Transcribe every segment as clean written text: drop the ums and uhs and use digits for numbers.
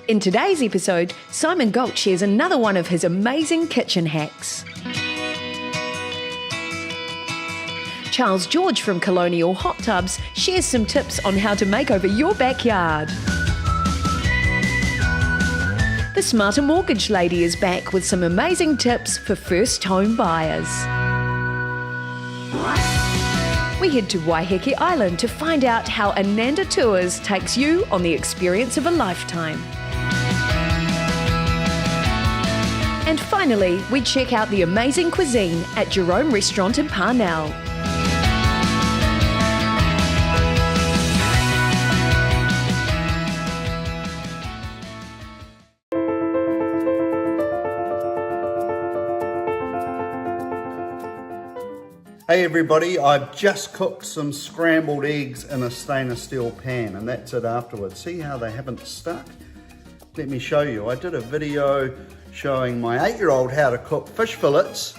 In today's episode, Simon Gault shares another one of his amazing kitchen hacks. Charles George from Colonial Hottubs shares some tips on how to make over your backyard. The Smarter Mortgage Lady is back with some amazing tips for first home buyers. We head to Waiheke Island to find out how Ananda Tours takes you on the experience of a lifetime. And finally, we check out the amazing cuisine at Gerome Restaurant in Parnell. Hey everybody, I've just cooked some scrambled eggs in a stainless steel pan, and that's it afterwards. See how they haven't stuck? Let me show you. I did a video showing my 8-year-old how to cook fish fillets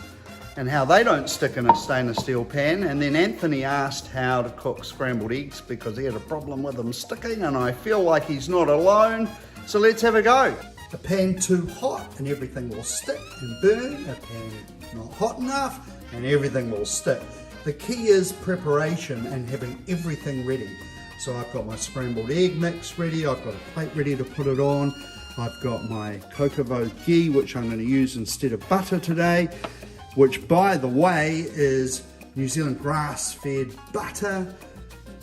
and how they don't stick in a stainless steel pan, and then Anthony asked how to cook scrambled eggs because he had a problem with them sticking, and I feel like he's not alone, so let's have a go. A pan too hot and everything will stick and burn. A pan not hot enough and everything will stick. The key is preparation and having everything ready. So I've got my scrambled egg mix ready, I've got a plate ready to put it on, I've got my cocoa ghee, which I'm going to use instead of butter today, which by the way is New Zealand grass-fed butter,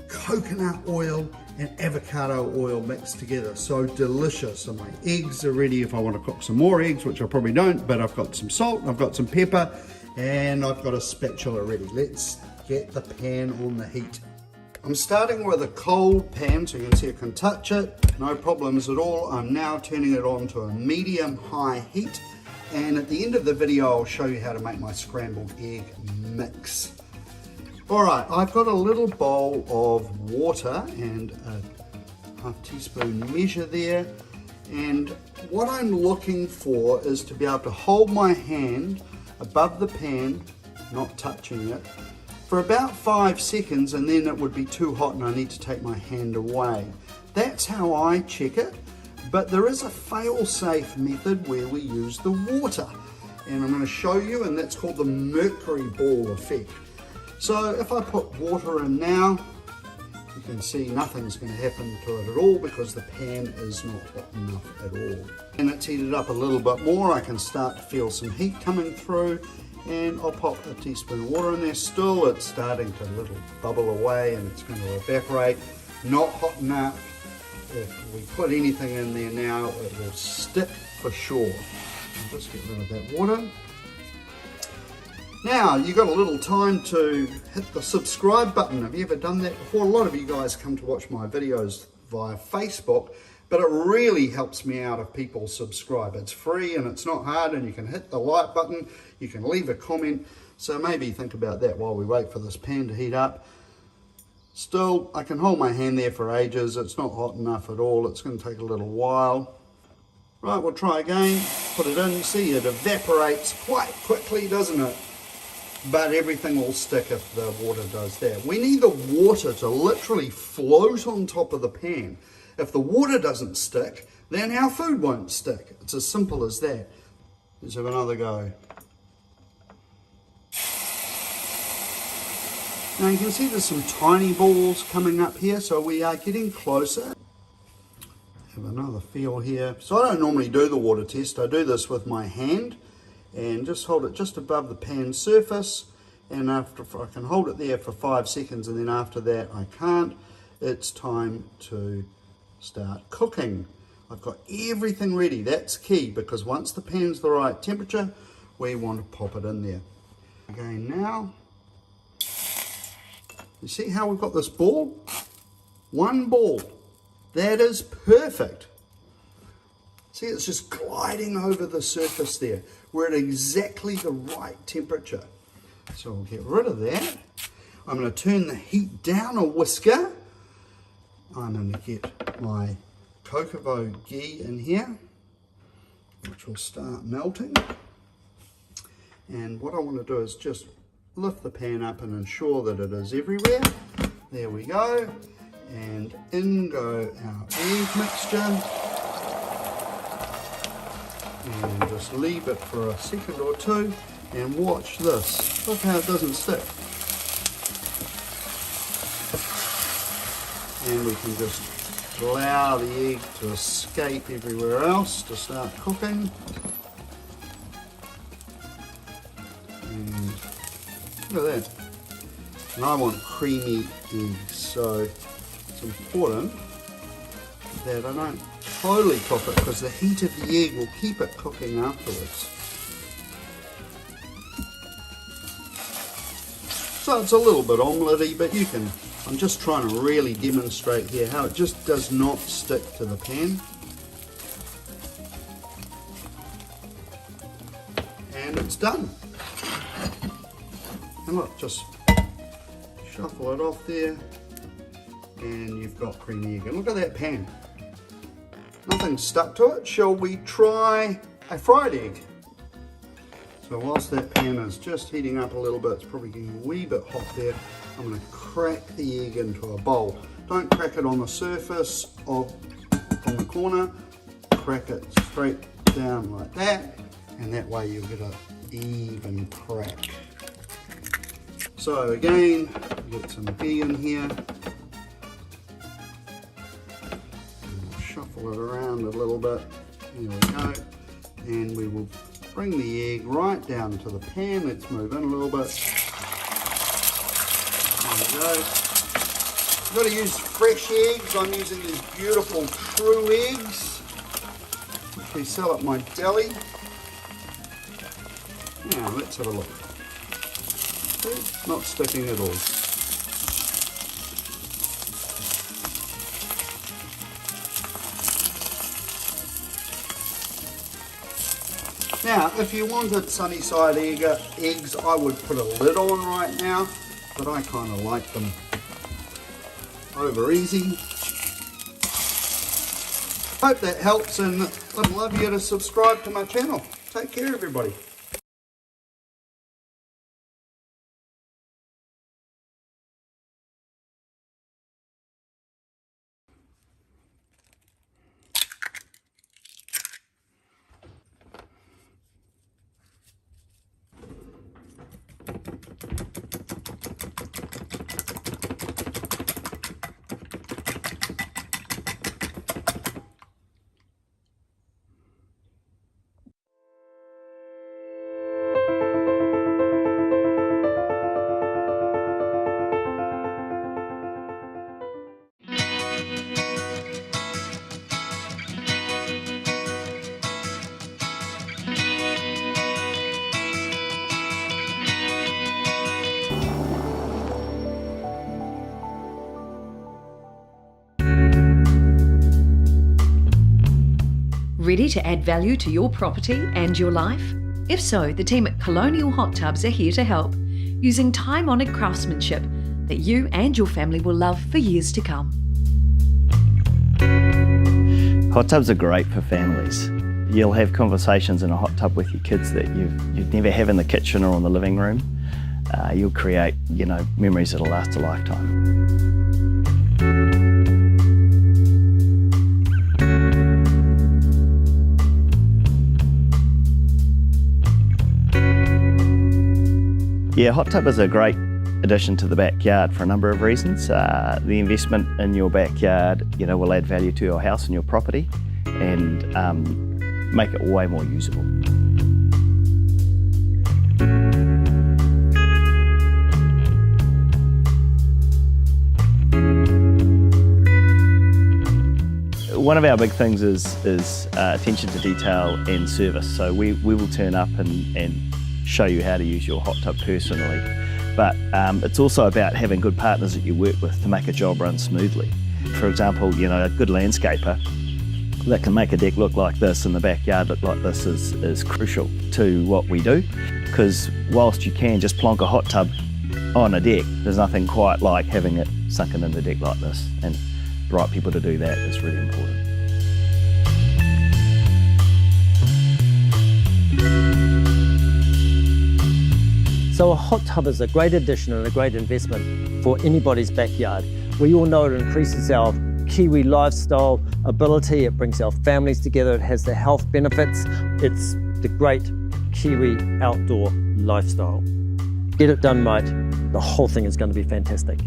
coconut oil and avocado oil mixed together. So delicious. And my eggs are ready if I want to cook some more eggs, which I probably don't, but I've got some salt, I've got some pepper, and I've got a spatula ready. Let's get the pan on the heat. I'm starting with a cold pan, so you can see I can touch it, no problems at all. I'm now turning it on to a medium-high heat, and at the end of the video I'll show you how to make my scrambled egg mix. Alright, I've got a little bowl of water and a half teaspoon measure there, and what I'm looking for is to be able to hold my hand above the pan, not touching it, for about 5 seconds, and then it would be too hot and I need to take my hand away. That's how I check it, but there is a fail-safe method where we use the water, and I'm going to show you, and that's called the mercury ball effect. So if I put water in now, you can see nothing's going to happen to it at all because the pan is not hot enough at all. And it's heated up a little bit more, I can start to feel some heat coming through, and I'll pop a teaspoon of water in there. Still, it's starting to little bubble away and it's going to evaporate. Not hot enough. If we put anything in there now, it will stick for sure. I'll just get rid of that water. Now, you've got a little time to hit the subscribe button. Have you ever done that before? A lot of you guys come to watch my videos via Facebook, but it really helps me out if people subscribe. It's free and it's not hard, and you can hit the like button, you can leave a comment, so maybe think about that while we wait for this pan to heat up. Still, I can hold my hand there for ages. It's not hot enough at all. It's going to take a little while. Right, we'll try again. Put it in. See, it evaporates quite quickly, doesn't it? But everything will stick if the water does that. We need the water to literally float on top of the pan. If the water doesn't stick, then our food won't stick. It's as simple as that. Let's have another go. Now you can see there's some tiny balls coming up here, so we are getting closer. Have another feel here. So I don't normally do the water test. I do this with my hand and just hold it just above the pan surface, and after I can hold it there for 5 seconds, and then after that I can't. It's time to start cooking. I've got everything ready. That's key, because once the pan's the right temperature, we want to pop it in there. Again now. You see how we've got this ball? One ball. That is perfect. See, it's just gliding over the surface there. We're at exactly the right temperature. So we'll get rid of that. I'm going to turn the heat down a whisker. I'm going to get my cocoa ghee in here, which will start melting. And what I want to do is just lift the pan up and ensure that it is everywhere. There we go. And in go our egg mixture. And just leave it for a second or two and watch this. Look how it doesn't stick. And we can just allow the egg to escape everywhere else to start cooking. And look at that. And I want creamy eggs, so it's important that I don't totally cook it because the heat of the egg will keep it cooking afterwards. So it's a little bit omelette-y, but you can, I'm just trying to really demonstrate here how it just does not stick to the pan. And it's done. And look, just shuffle it off there and you've got creamy egg. And look at that pan. Nothing stuck to it. Shall we try a fried egg? So whilst that pan is just heating up a little bit, it's probably getting a wee bit hot there, I'm going to crack the egg into a bowl. Don't crack it on the surface on the corner, crack it straight down like that, and that way you'll get an even crack. So again, get some ghee in here, and we'll shuffle it around a little bit. There we go, and we will bring the egg right down to the pan. Let's move in a little bit. There we go. You've got to use fresh eggs. I'm using these beautiful true eggs, which we sell at my deli. Now let's have a look. See? Not sticking at all. Now, if you wanted sunny side eggs, I would put a lid on right now, but I kind of like them over easy. Hope that helps, and I'd love you to subscribe to my channel. Take care, everybody. Ready to add value to your property and your life? If so, the team at Colonial Hottubs are here to help, using time-honoured craftsmanship that you and your family will love for years to come. Hot tubs are great for families. You'll have conversations in a hot tub with your kids that you'd never have in the kitchen or in the living room. You'll create, memories that'll last a lifetime. Yeah, hot tub is a great addition to the backyard for a number of reasons. The investment in your backyard, will add value to your house and your property, and make it way more usable. One of our big things is attention to detail and service. So we will turn up and show you how to use your hot tub personally. But it's also about having good partners that you work with to make a job run smoothly. For example, a good landscaper that can make a deck look like this and the backyard look like this is crucial to what we do. Because whilst you can just plonk a hot tub on a deck, there's nothing quite like having it sunken in the deck like this. And the right people to do that is really important. So a hot tub is a great addition and a great investment for anybody's backyard. We all know it increases our Kiwi lifestyle ability. It brings our families together. It has the health benefits. It's the great Kiwi outdoor lifestyle. Get it done right. The whole thing is going to be fantastic.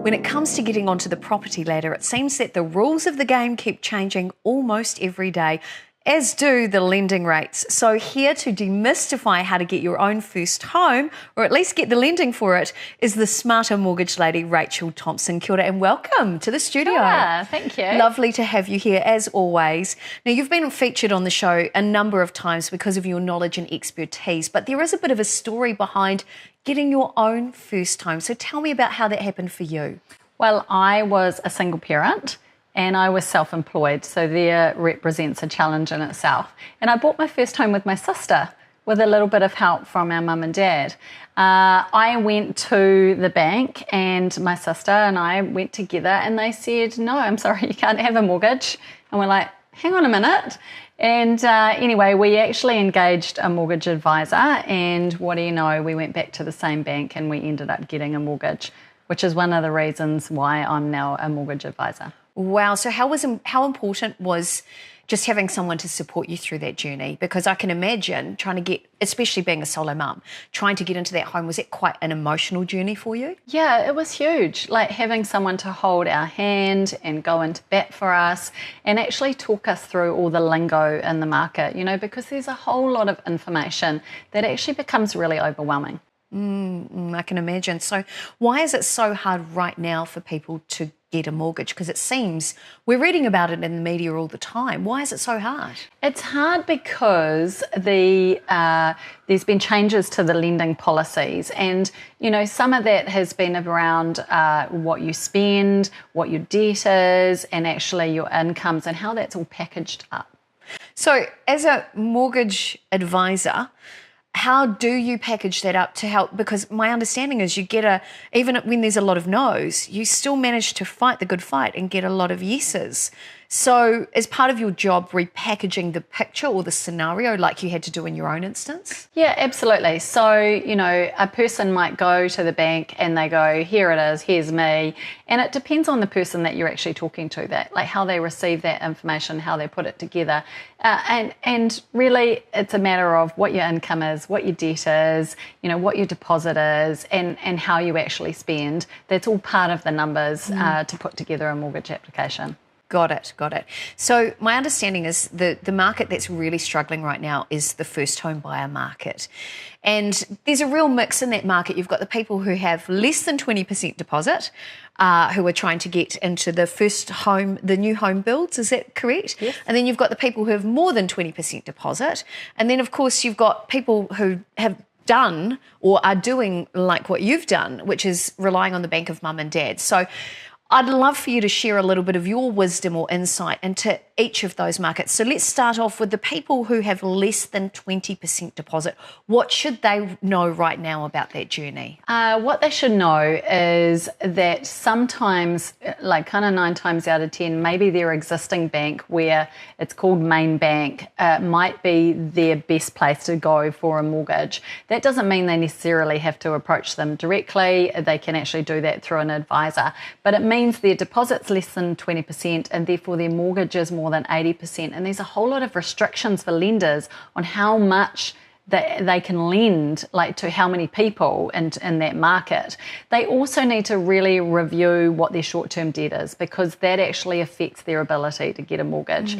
When it comes to getting onto the property ladder, it seems that the rules of the game keep changing almost every day, as do the lending rates. So here to demystify how to get your own first home, or at least get the lending for it, is the smarter mortgage lady, Rachael Thompson. Kia ora and welcome to the studio. Yeah, thank you. Lovely to have you here, as always. Now, you've been featured on the show a number of times because of your knowledge and expertise, but there is a bit of a story behind getting your own first home. So tell me about how that happened for you. Well, I was a single parent and I was self-employed, so there represents a challenge in itself. And I bought my first home with my sister with a little bit of help from our mum and dad. I went to the bank and my sister and I went together and they said, no, I'm sorry, you can't have a mortgage. And we're like, hang on a minute. And anyway, we actually engaged a mortgage advisor, and what do you know, we went back to the same bank and we ended up getting a mortgage, which is one of the reasons why I'm now a mortgage advisor. Wow. So how important was just having someone to support you through that journey? Because I can imagine trying to get, especially being a solo mum, trying to get into that home, was it quite an emotional journey for you? Yeah, it was huge. Like having someone to hold our hand and go into bat for us and actually talk us through all the lingo in the market, you know, because there's a whole lot of information that actually becomes really overwhelming. I can imagine. So why is it so hard right now for people to get a mortgage? Because it seems we're reading about it in the media all the time. Why is it so hard? It's hard because there's been changes to the lending policies, and you know, some of that has been around what you spend, what your debt is, and actually your incomes and how that's all packaged up. So as a mortgage advisor, how do you package that up to help? Because my understanding is you get even when there's a lot of no's, you still manage to fight the good fight and get a lot of yeses. So is part of your job repackaging the picture or the scenario like you had to do in your own instance? Yeah, absolutely. So, you know, a person might go to the bank and they go, here it is, here's me. And it depends on the person that you're actually talking to, that like how they receive that information, how they put it together. And really it's a matter of what your income is, what your debt is, you know, what your deposit is, and how you actually spend. That's all part of the numbers to put together a mortgage application. Got it. So my understanding is the market that's really struggling right now is the first home buyer market. And there's a real mix in that market. You've got the people who have less than 20% deposit, who are trying to get into the first home, the new home builds, is that correct? Yes. And then you've got the people who have more than 20% deposit. And then, of course, you've got people who have done or are doing like what you've done, which is relying on the bank of mum and dad. So I'd love for you to share a little bit of your wisdom or insight into each of those markets. So let's start off with the people who have less than 20% deposit. What should they know right now about that journey? What they should know is that sometimes, like kind of 9 times out of 10, maybe their existing bank, where it's called main bank, might be their best place to go for a mortgage. That doesn't mean they necessarily have to approach them directly. They can actually do that through an advisor. But it means their deposit's less than 20% and therefore their mortgage is more than 80%. And there's a whole lot of restrictions for lenders on how much they can lend, like to how many people in that market. They also need to really review what their short-term debt is, because that actually affects their ability to get a mortgage.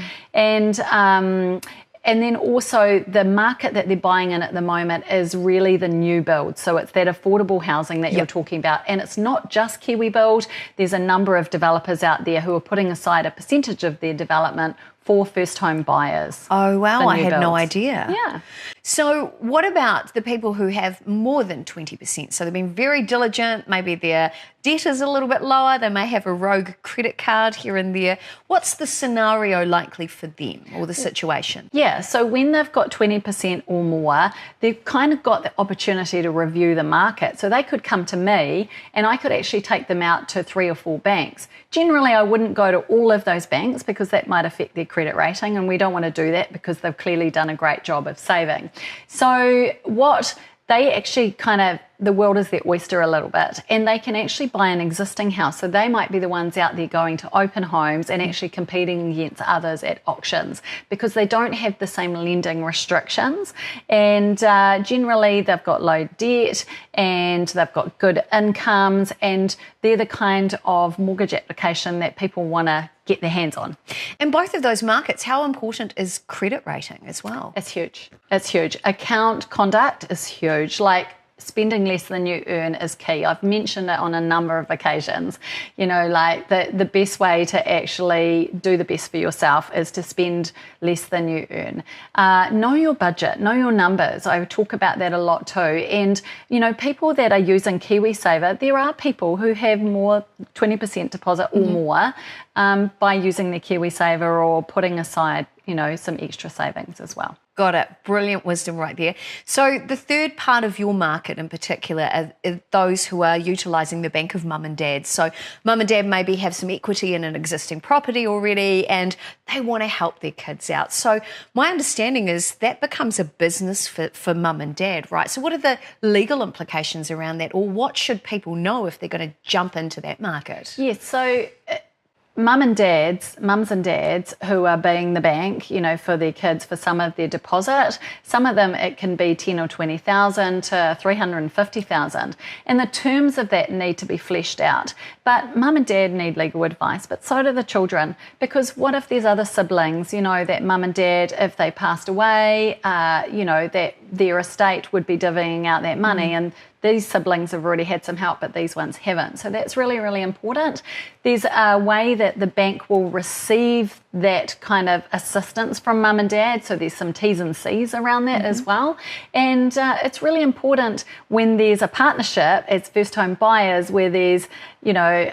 And then also the market that they're buying in at the moment is really the new build. So it's that affordable housing that you're talking about. And it's not just Kiwi Build. There's a number of developers out there who are putting aside a percentage of their development for first home buyers. Oh, wow, I had no idea. Yeah. So what about the people who have more than 20%? So they've been very diligent, maybe their debt is a little bit lower, they may have a rogue credit card here and there. What's the scenario likely for them or the situation? Yeah, so when they've got 20% or more, they've kind of got the opportunity to review the market. So they could come to me and I could actually take them out to 3 or 4 banks. Generally, I wouldn't go to all of those banks because that might affect their credit rating, and we don't want to do that because they've clearly done a great job of saving. So what they actually the world is their oyster a little bit, and they can actually buy an existing house. So they might be the ones out there going to open homes and actually competing against others at auctions because they don't have the same lending restrictions. And generally they've got low debt and they've got good incomes, and they're the kind of mortgage application that people want to get their hands on. In both of those markets, how important is credit rating as well? It's huge. It's huge. Account conduct is huge. Like, spending less than you earn is key. I've mentioned it on a number of occasions. You know, like the best way to actually do the best for yourself is to spend less than you earn. Know your budget, know your numbers. I talk about that a lot too. And, you know, people that are using KiwiSaver, there are people who have more 20% deposit or more by using their KiwiSaver or putting aside, you know, some extra savings as well. Got it. Brilliant wisdom right there. So the third part of your market in particular are those who are utilising the bank of mum and dad. So mum and dad maybe have some equity in an existing property already and they want to help their kids out. So my understanding is that becomes a business for mum and dad, right? So what are the legal implications around that, or what should people know if they're going to jump into that market? Yes, so mums and dads who are being the bank, you know, for their kids for some of their deposit. Some of them it can be 10 or 20,000 to 350,000, and the terms of that need to be fleshed out. But mum and dad need legal advice, but so do the children, because what if there's other siblings, you know, that mum and dad, if they passed away, you know, that their estate would be divvying out that money, and these siblings have already had some help, but these ones haven't. So that's really, really important. There's a way that the bank will receive that kind of assistance from mum and dad. So there's some T's and C's around that as well. And it's really important when there's a partnership as first home buyers where there's, you know,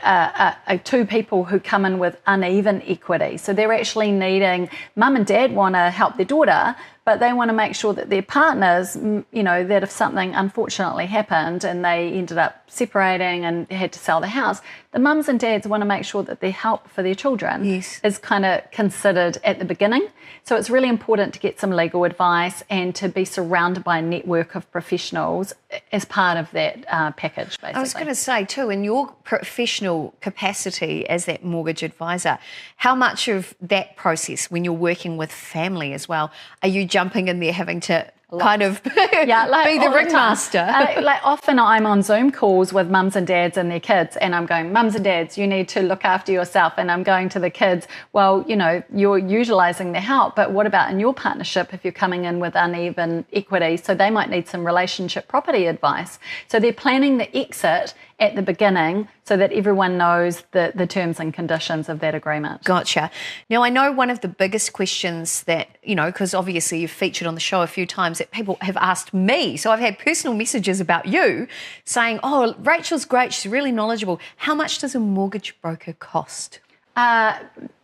two people who come in with uneven equity. So they're actually needing, mum and dad want to help their daughter, but they want to make sure that their partners, you know, that if something unfortunately happened and they ended up separating and had to sell the house, the mums and dads want to make sure that their help for their children is kind of considered at the beginning. So it's really important to get some legal advice and to be surrounded by a network of professionals as part of that package, basically. I was going to say too, in your professional capacity as that mortgage advisor, how much of that process when you're working with family as well, are you jumping in there having to kind of be the ringmaster? Like often I'm on Zoom calls with mums and dads and their kids, and I'm going, mums and dads, you need to look after yourself. And I'm going to the kids, well, you know, you're utilising the help, but what about in your partnership if you're coming in with uneven equity? So they might need some relationship property advice. So they're planning the exit at the beginning so that everyone knows the terms and conditions of that agreement. Gotcha. Now, I know one of the biggest questions that, you know, because obviously you've featured on the show a few times, that people have asked me. So I've had personal messages about you saying, oh, Rachel's great, she's really knowledgeable. How much does a mortgage broker cost?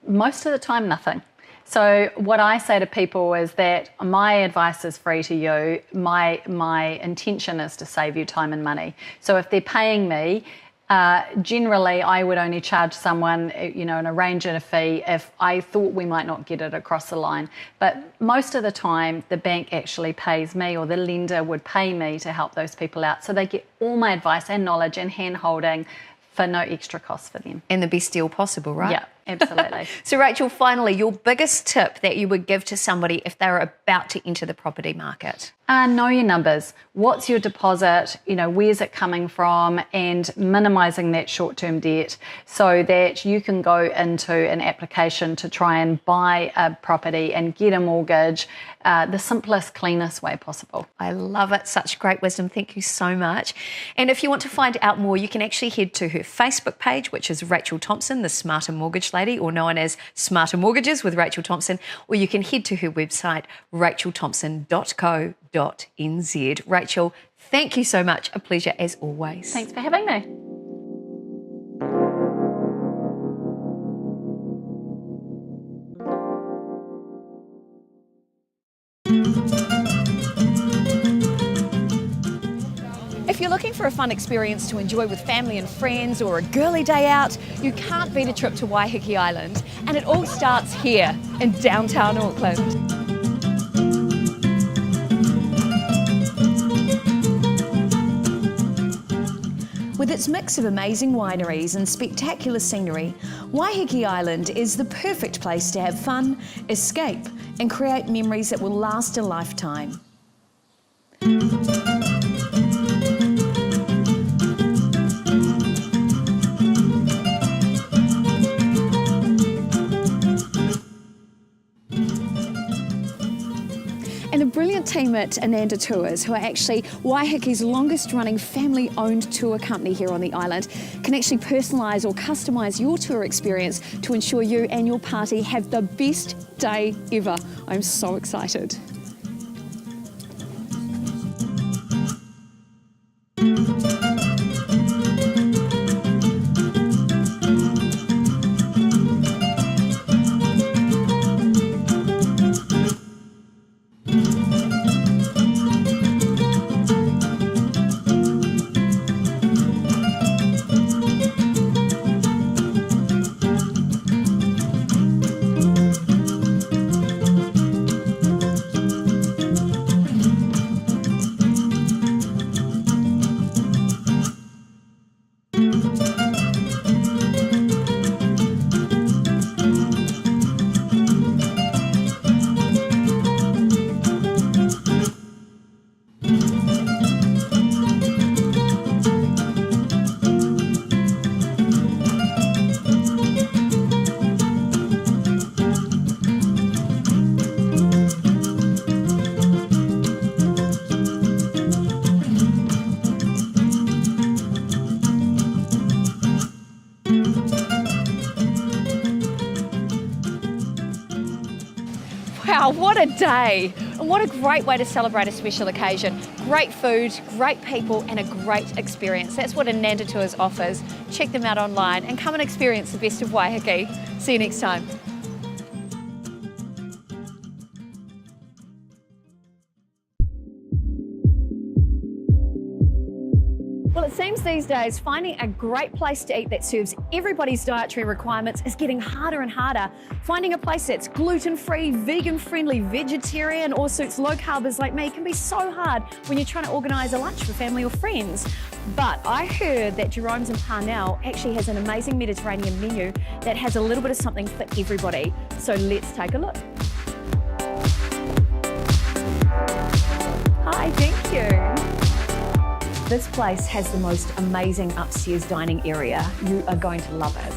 Most of the time, nothing. So what I say to people is that my advice is free to you. My intention is to save you time and money. So if they're paying me, generally I would only charge someone, you know, and arrange a fee if I thought we might not get it across the line. But most of the time the bank actually pays me, or the lender would pay me to help those people out. So they get all my advice and knowledge and hand-holding for no extra cost for them. And the best deal possible, right? Yeah, absolutely. So Rachel, finally, your biggest tip that you would give to somebody if they're about to enter the property market? Know your numbers. What's your deposit? You know, where's it coming from? And minimising that short-term debt so that you can go into an application to try and buy a property and get a mortgage the simplest, cleanest way possible. I love it. Such great wisdom. Thank you so much. And if you want to find out more, you can actually head to her Facebook page, which is Rachael Thompson, the Smarter Mortgage Lady, or known as Smarter Mortgages with Rachael Thompson, or you can head to her website, rachaelthompson.co.nz. Rachel, thank you so much. A pleasure as always. Thanks for having me. If you're looking for a fun experience to enjoy with family and friends or a girly day out, you can't beat a trip to Waiheke Island. And it all starts here in downtown Auckland. With its mix of amazing wineries and spectacular scenery, Waiheke Island is the perfect place to have fun, escape, and create memories that will last a lifetime. And the brilliant team at Ananda Tours, who are actually Waiheke's longest running family-owned tour company here on the island, can actually personalise or customise your tour experience to ensure you and your party have the best day ever. I'm so excited. Wow, what a day! And what a great way to celebrate a special occasion. Great food, great people, and a great experience. That's what Ananda Tours offers. Check them out online and come and experience the best of Waiheke. See you next time. Well, it seems these days finding a great place to eat that serves everybody's dietary requirements is getting harder and harder. Finding a place that's gluten-free, vegan-friendly, vegetarian, or suits low-carbers like me can be so hard when you're trying to organise a lunch for family or friends. But I heard that Gerome's in Parnell actually has an amazing Mediterranean menu that has a little bit of something for everybody. So let's take a look. Hi, thank you. This place has the most amazing upstairs dining area. You are going to love it.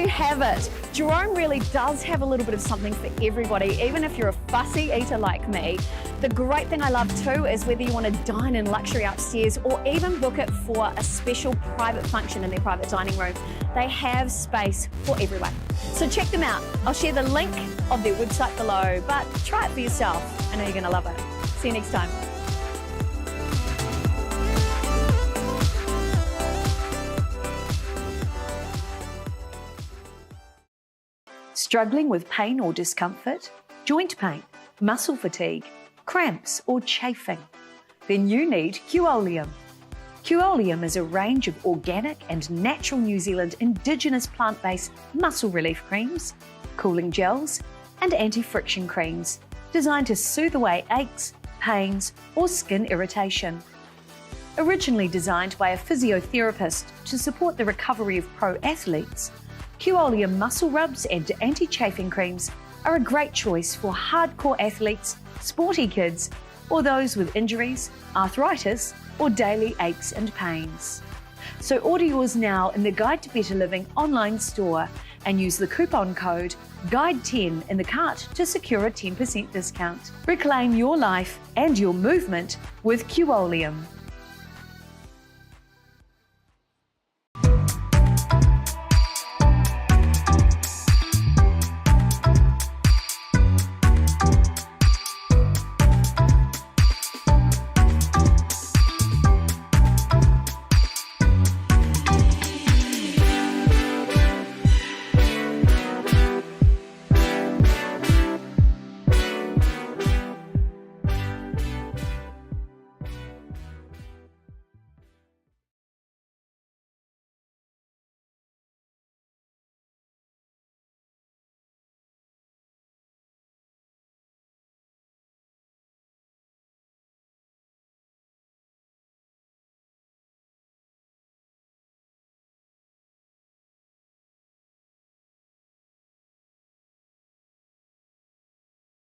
Have it. Gerome really does have a little bit of something for everybody, even if you're a fussy eater like me. The great thing I love too is whether you want to dine in luxury upstairs or even book it for a special private function in their private dining room. They have space for everyone. So check them out. I'll share the link of their website below, but try it for yourself. I know you're going to love it. See you next time. Struggling with pain or discomfort, joint pain, muscle fatigue, cramps or chafing? Then you need Quolium. Quolium is a range of organic and natural New Zealand indigenous plant-based muscle relief creams, cooling gels and anti-friction creams designed to soothe away aches, pains, or skin irritation. Originally designed by a physiotherapist to support the recovery of pro athletes, Quolium muscle rubs and anti-chafing creams are a great choice for hardcore athletes, sporty kids, or those with injuries, arthritis, or daily aches and pains. So order yours now in the Guide to Better Living online store and use the coupon code GUIDE10 in the cart to secure a 10% discount. Reclaim your life and your movement with Quolium.